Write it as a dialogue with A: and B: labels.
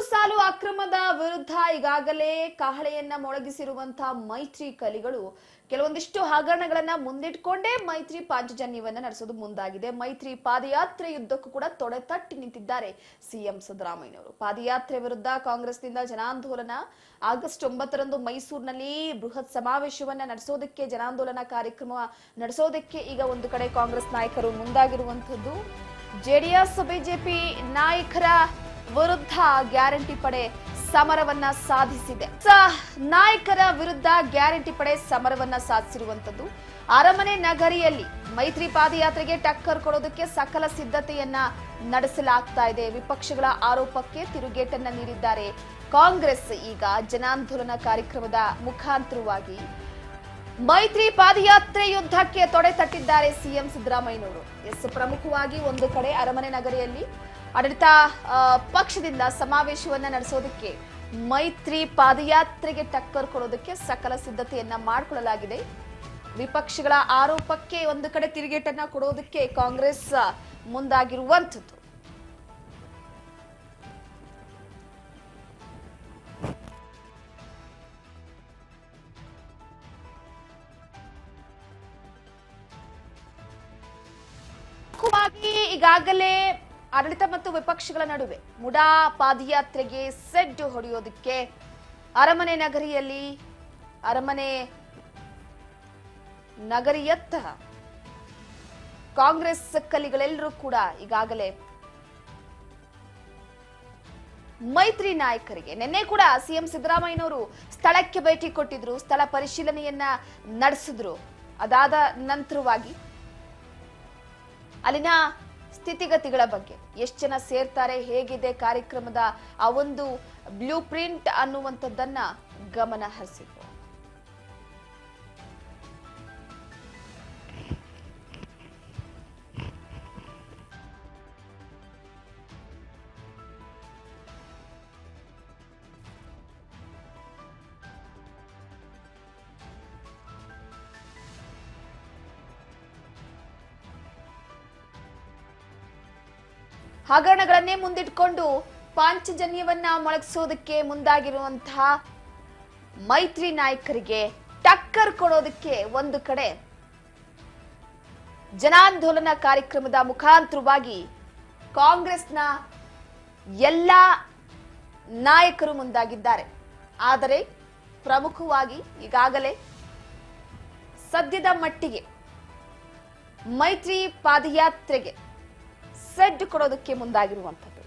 A: ಸಾಲು ಅಕ್ರಮದ ವಿರುದ್ಧ ಈಗಾಗಲೇ ಕಹಳೆಯನ್ನ ಮೊಳಗಿಸಿರುವಂತಹ ಮೈತ್ರಿ ಕಲಿಗಳು ಕೆಲವೊಂದಿಷ್ಟು ಹಗರಣಗಳನ್ನ ಮುಂದಿಟ್ಕೊಂಡೇ ಮೈತ್ರಿ ಪಾಂಚಜನ್ಯವನ್ನ ನಡೆಸೋದು ಮುಂದಾಗಿದೆ. ಮೈತ್ರಿ ಪಾದಯಾತ್ರೆ ಯುದ್ಧಕ್ಕೂ ಕೂಡ ತೊಡೆ ತಟ್ಟಿ ನಿಂತಿದ್ದಾರೆ ಸಿಎಂ ಸಿದ್ದರಾಮಯ್ಯನವರು. ಪಾದಯಾತ್ರೆ ವಿರುದ್ಧ ಕಾಂಗ್ರೆಸ್ನಿಂದ ಜನಾಂದೋಲನ ಆಗಸ್ಟ್ 9ರಂದು ಮೈಸೂರಿನಲ್ಲಿ ಬೃಹತ್ ಸಮಾವೇಶವನ್ನ ನಡೆಸೋದಕ್ಕೆ, ಜನಾಂದೋಲನ ಕಾರ್ಯಕ್ರಮ ನಡೆಸೋದಕ್ಕೆ ಈಗ ಒಂದು ಕಡೆ ಕಾಂಗ್ರೆಸ್ ನಾಯಕರು ಮುಂದಾಗಿರುವಂತದ್ದು. ಜೆಡಿಎಸ್ ಬಿಜೆಪಿ ನಾಯಕರ ವಿರುದ್ಧ ಗ್ಯಾರಂಟಿ ಪಡೆ ಸಮರವನ್ನ ಸಾಧಿಸಿದೆ. ನಾಯಕರ ವಿರುದ್ಧ ಗ್ಯಾರಂಟಿ ಪಡೆ ಸಮರವನ್ನ ಸಾಧಿಸಿರುವಂತದ್ದು. ಅರಮನೆ ನಗರಿಯಲ್ಲಿ ಮೈತ್ರಿ ಪಾದಯಾತ್ರೆಗೆ ಟಕ್ಕರ್ ಕೊಡೋದಕ್ಕೆ ಸಕಲ ಸಿದ್ಧತೆಯನ್ನ ನಡೆಸಲಾಗ್ತಾ ಇದೆ. ವಿಪಕ್ಷಗಳ ಆರೋಪಕ್ಕೆ ತಿರುಗೇಟನ್ನ ನೀಡಿದ್ದಾರೆ ಕಾಂಗ್ರೆಸ್. ಈಗ ಜನಾಂದೋಲನ ಕಾರ್ಯಕ್ರಮದ ಮುಖಾಂತರವಾಗಿ ಮೈತ್ರಿ ಪಾದಯಾತ್ರೆ ಯುದ್ಧಕ್ಕೆ ತೊಡೆ ತಟ್ಟಿದ್ದಾರೆ ಸಿಎಂ ಸಿದ್ದರಾಮಯ್ಯನವರು. ಪ್ರಮುಖವಾಗಿ ಒಂದು ಕಡೆ ಅರಮನೆ ನಗರಿಯಲ್ಲಿ ಆಡಳಿತ ಪಕ್ಷದಿಂದ ಸಮಾವೇಶವನ್ನ ನಡೆಸೋದಕ್ಕೆ, ಮೈತ್ರಿ ಪಾದಯಾತ್ರೆಗೆ ಟಕ್ಕರ್ ಕೊಡೋದಕ್ಕೆ ಸಕಲ ಸಿದ್ಧತೆಯನ್ನ ಮಾಡಿಕೊಳ್ಳಲಾಗಿದೆ. ವಿಪಕ್ಷಗಳ ಆರೋಪಕ್ಕೆ ಒಂದು ಕಡೆ ತಿರುಗೇಟನ್ನ ಕೊಡೋದಕ್ಕೆ ಕಾಂಗ್ರೆಸ್ ಮುಂದಾಗಿರುವಂಥದ್ದು. ಈಗಾಗಲೇ ಆಡಳಿತ ಮತ್ತು ವಿಪಕ್ಷಗಳ ನಡುವೆ ಮುಡಾ ಪಾದಯಾತ್ರೆಗೆ ಸೆಡ್ಡು ಹೊಡೆಯೋದಕ್ಕೆ ಅರಮನೆ ನಗರಿಯತ್ತ ಕಾಂಗ್ರೆಸ್ ಕಲಿಗಳೆಲ್ಲರೂ ಕೂಡ ಈಗಾಗಲೇ ಮೈತ್ರಿ ನಾಯಕರಿಗೆ ನಿನ್ನೆ ಕೂಡ ಸಿಎಂ ಸಿದ್ದರಾಮಯ್ಯನವರು ಸ್ಥಳಕ್ಕೆ ಭೇಟಿ ಕೊಟ್ಟಿದ್ರು, ಸ್ಥಳ ಪರಿಶೀಲನೆಯನ್ನ ನಡೆಸಿದ್ರು. ಅದಾದ ನಂತರವಾಗಿ ಅಲ್ಲಿನ ಸ್ಥಿತಿಗತಿಗಳ ಬಗ್ಗೆ, ಎಷ್ಟು ಜನ ಸೇರ್ತಾರೆ, ಹೇಗಿದೆ ಕಾರ್ಯಕ್ರಮದ ಆ ಒಂದು ಬ್ಲೂ ಪ್ರಿಂಟ್ ಅನ್ನುವಂಥದ್ದನ್ನ ಗಮನ ಹರಿಸಿದ್ರು. ಹಗರಣಗಳನ್ನೇ ಮುಂದಿಟ್ಕೊಂಡು ಪಾಂಚಜನ್ಯವನ್ನ ಮೊಳಗಿಸೋದಕ್ಕೆ ಮುಂದಾಗಿರುವಂತಹ ಮೈತ್ರಿ ನಾಯಕರಿಗೆ ಟಕ್ಕರ್ ಕೊಡೋದಕ್ಕೆ ಒಂದು ಕಡೆ ಜನಾಂದೋಲನ ಕಾರ್ಯಕ್ರಮದ ಮುಖಾಂತರವಾಗಿ ಕಾಂಗ್ರೆಸ್ನ ಎಲ್ಲ ನಾಯಕರು ಮುಂದಾಗಿದ್ದಾರೆ. ಆದರೆ ಪ್ರಮುಖವಾಗಿ ಈಗಾಗಲೇ ಸದ್ಯದ ಮಟ್ಟಿಗೆ ಮೈತ್ರಿ ಪಾದಯಾತ್ರೆಗೆ ಸೆಡ್ ಕೊಡೋದಕ್ಕೆ ಮುಂದಾಗಿರುವಂಥದ್ದು.